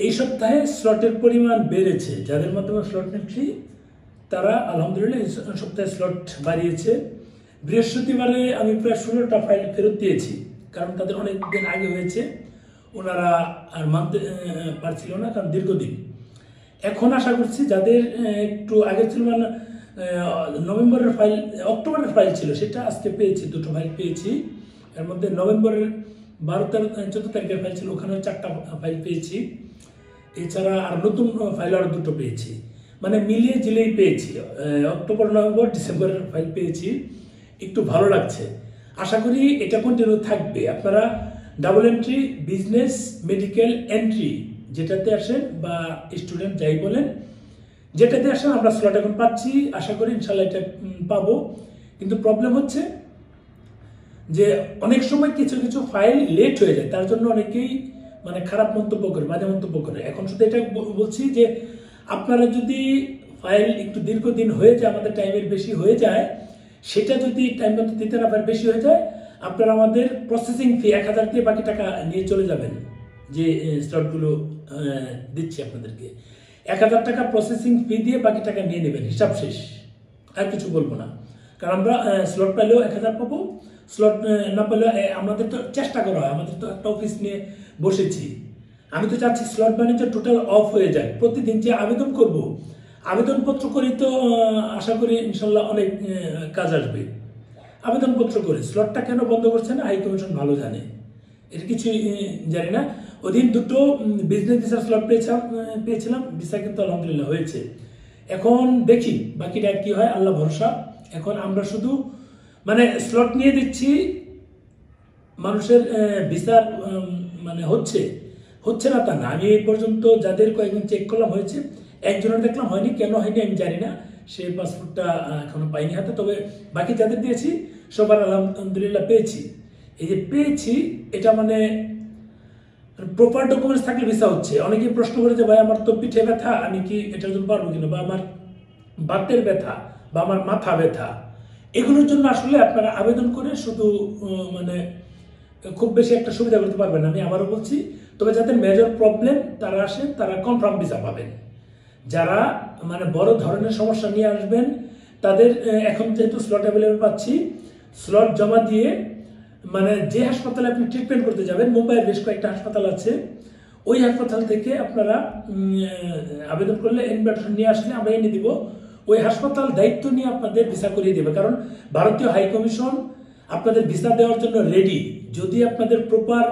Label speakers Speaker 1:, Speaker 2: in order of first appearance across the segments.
Speaker 1: এই সপ্তাহে স্লটের পরিমাণ বেড়েছে। যাদের মাধ্যমে স্লট নিচ্ছি তারা আলহামদুলিল্লাহ এই সপ্তাহে স্লট বাড়িয়েছে। বৃহস্পতিবারে আমি প্রায় 16টা ফাইল ফেরত দিয়েছি, কারণ তাদের অনেক দিন আগে হয়েছে, ওনারা আর মানতে পারছিল না, কারণ দীর্ঘদিন। এখন আশা করছি যাদের একটু আগে ছিল, মানে নভেম্বরের ফাইল, অক্টোবরের ফাইল ছিল, সেটা আজকে পেয়েছি, 2টো ফাইল পেয়েছি। এর মধ্যে নভেম্বরের 14 তারিখের ফাইল ছিল, ওখানে 4টা ফাইল পেয়েছি। এছাড়া আর নতুন ফাইল আরও 2টো পেয়েছি, মানে মিলিয়ে জিলেই পেয়েছি। অক্টোবর, নভেম্বর, ডিসেম্বরের ফাইল পেয়েছি। একটু ভালো লাগছে। আশা করি এটা কন্টিনিউ থাকবে। আপনারা double entry, business, medical entry যেটাতে আসেন বা স্টুডেন্ট যাই বলেন, যেটাতে আসেন আমরা স্লট এখন পাচ্ছি। আশা করি ইনশাল্লাহ এটা পাবো। কিন্তু প্রবলেম হচ্ছে যে অনেক সময় কিছু কিছু ফাইল লেট হয়ে যায়, তার জন্য অনেকেই মানে খারাপ মন্তব্য করে, বাজে মন্তব্য করে। এখন শুধু এটা বলছি যে আপনারা যদি ফাইল একটু দীর্ঘদিন হয়ে যায়, আমাদের টাইমের বেশি হয়ে যায়, সেটা যদি টাইম মতো দিতে না পারে, বেশি হয়ে যায়, আপনারা আমাদের প্রসেসিং ফি 1000 দিয়ে বাকি টাকা নিয়ে চলে যাবেন। যে স্লটগুলো দিচ্ছি আপনাদেরকে, 1000 টাকা প্রসেসিং ফি দিয়ে বাকি টাকা নিয়ে নেবেন, হিসাব শেষ। আর কিছু বলবো না, কারণ আমরা স্লট পাইলেও 1000 পাবো, স্লট না পেলেও আমাদের তো চেষ্টা করা হয়। আমাদের তো একটা অফিস নিয়ে বসেছি। আমি তো চাচ্ছি স্লট বাণিজ্য টোটাল অফ হয়ে যায়। প্রতিদিন যে আবেদন করব, আবেদনপত্র করি তো আশা করি ইনশাল্লাহ অনেক কাজ আসবে। আবেদনপত্র করে স্লটটা কেন বন্ধ করছে না, হাই কমিশন ভালো জানে। এর কিছু জানি না। ওদিন 2টো বিজনেস ভিসার স্লট পেয়েছিলাম, ভিসা কিন্তু আলহামদুলিল্লাহ হয়েছে। এখন দেখি বাকিটা কি হয়, আল্লাহ ভরসা। এখন আমরা শুধু মানে স্লট নিয়ে দিচ্ছি, মানুষের ভিসার মানে হচ্ছে না তা না। আমি এই পর্যন্ত যাদের কয়েকজন চেক করলাম হয়েছে, একজনের দেখলাম হয়নি। কেন হয়নি আমি জানি না, সে পাসপোর্টটা এখনো পাইনি হাতে। তবে বাকি যাদের দিয়েছি সবার আলহামদুলিল্লাহ পেয়েছি। এই যে পেয়েছি, এটা মানে প্রপার ডকুমেন্টস থাকলে ভিসা হচ্ছে। অনেকেই প্রশ্ন করে যে ভাই আমার তো পিঠে ব্যথা, আমি কি এটার জন্য পারবো কিনা, বা আমার বাতের ব্যথা, বা আমার মাথা ব্যথা, এগুলোর জন্য আসলে আপনারা আবেদন করে শুধু মানে খুব বেশি একটা সুবিধা করতে পারবেন। আমি আবারও বলছি, তবে যাদের মেজর প্রবলেম তারা আসেন, তারা কনফার্ম ভিসা পাবেন। যারা মানে বড় ধরনের সমস্যা নিয়ে আসবেন, তাদের এখন যেহেতু স্লট অ্যাভেলেবেল পাচ্ছি, স্লট জমা দিয়ে মানে যে হাসপাতালে আপনি ট্রিটমেন্ট করতে যাবেন, মুম্বাইয়ের বেশ কয়েকটা হাসপাতাল আছে, ওই হাসপাতাল থেকে আপনারা আবেদন করলে ইনভিটেশন নিয়ে আসলে আমরা এনে দিব। ওই হাসপাতাল দায়িত্ব নিয়ে আপনাদের ভিসা করিয়ে দেবে, কারণ ভারতীয় হাই কমিশন আপনাদের ভিসা দেওয়ার জন্য রেডি। যদি আপনাদের প্রপার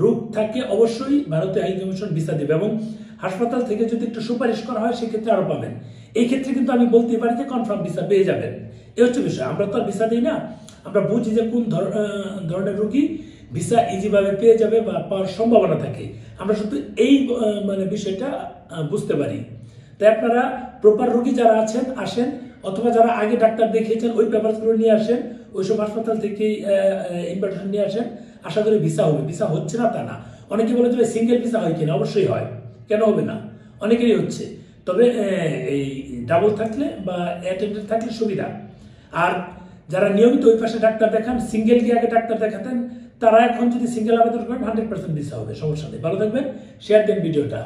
Speaker 1: রোগ থাকে, অবশ্যই ভারতীয় হাই কমিশন ভিসা দেবে। এবং হাসপাতাল থেকে যদি একটু সুপারিশ করা হয়, সেক্ষেত্রে আরো পাবেন। এই ক্ষেত্রে কিন্তু আমি বলতে পারি যে কনফার্ম ভিসা পেয়ে যাবেন। এই হচ্ছে বিষয়। আমরা তো আর ভিসা দিই না, আমরা বুঝি যে কোন ধরনের রোগী ভিসা ইজিভাবে পেয়ে যাবে বা পাওয়ার সম্ভাবনা থাকে। আমরা শুধু এই মানে বিষয়টা বুঝতে পারি। তাই আপনারা প্রপার রোগী যারা আছেন আসেন, অথবা যারা আগে ডাক্তার দেখিয়েছেন ওই পেপারসগুলো নিয়ে আসেন, ওইসব হাসপাতাল থেকে ইনভিটেশন নিয়ে আসেন। আশা করি ভিসা হবে। ভিসা হচ্ছে না তা না। অনেকে বলে যে সিঙ্গেল ভিসা হয় কিনা, অবশ্যই হয়, কেন হবে না, অনেকেরই হচ্ছে। তবে এই ডাবল থাকলে বা অ্যাটেন্ডেন্ট থাকলে সুবিধা। আর যারা নিয়মিত ওই পাশে ডাক্তার দেখান, সিঙ্গেল গিয়ে আগে ডাক্তার দেখাতেন, তারা এখন যদি সিঙ্গেল আবেদন করেন 100% ভিসা হবে, সমস্যা নেই। ভালো থাকবেন, শেয়ার দেন ভিডিওটা।